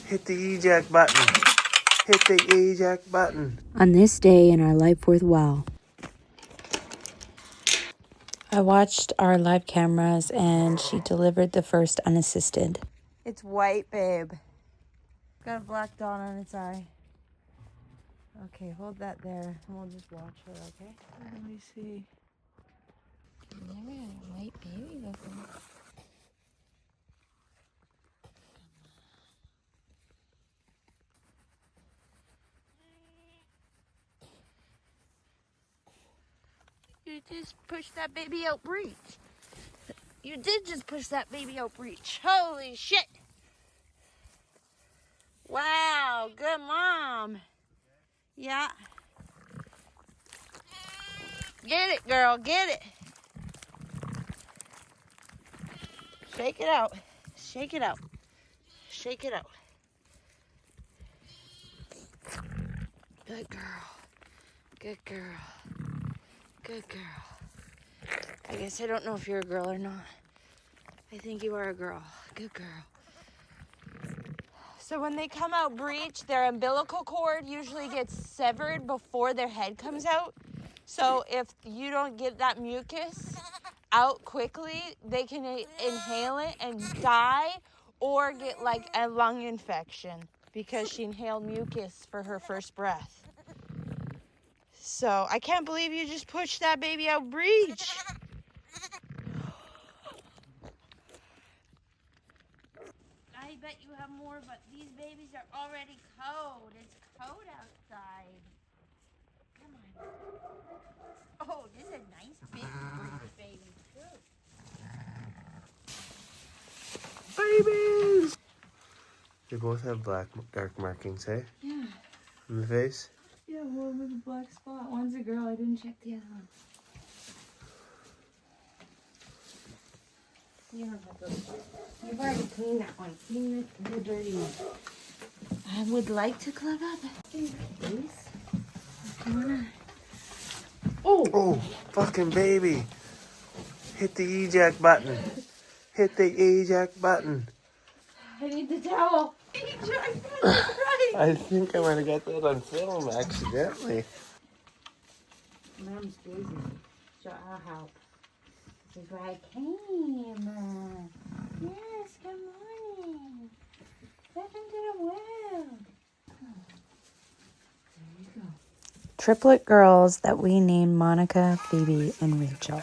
Hit the eject button. Hit the eject button. On this day in our life worthwhile, I watched our live cameras and she delivered the first unassisted. It's white, babe. Got a black dot on its eye. Okay, hold that there and we'll just watch her, okay? Let me see. You never had a white baby before. You just pushed that baby out breech. You did just push that baby out breech. Holy shit. Wow, good mom. Yeah. Get it, girl, get it. Shake it out. Shake it out. Shake it out. Good girl. Good girl. Good girl. I guess I don't know if you're a girl or not. I think you are a girl. Good girl. So when they come out breech, their umbilical cord usually gets severed before their head comes out. So if you don't get that mucus out quickly, they can inhale it and die or get like a lung infection because she inhaled mucus for her first breath. So I can't believe you just pushed that baby out breech. I bet you have more, but these babies are already cold. It's cold outside. Come on. Oh, this is a nice big breech baby too. Babies! They both have dark markings, eh? Yeah. In the face? Yeah, one with a black spot. One's a girl. I didn't check the other one. You don't have to. You've already cleaned that one. Clean the dirty one. I would like to club up. Please. Come on. Oh, fucking baby. Hit the eject button. Hit the eject button. I need the towel. Eject button, right. I think I might have got that on film accidentally. Mom's busy, so I'll help. This is where I came. Yes, good morning. Welcome to the world. There you go. Triplet girls that we named Monica, Phoebe, and Rachel.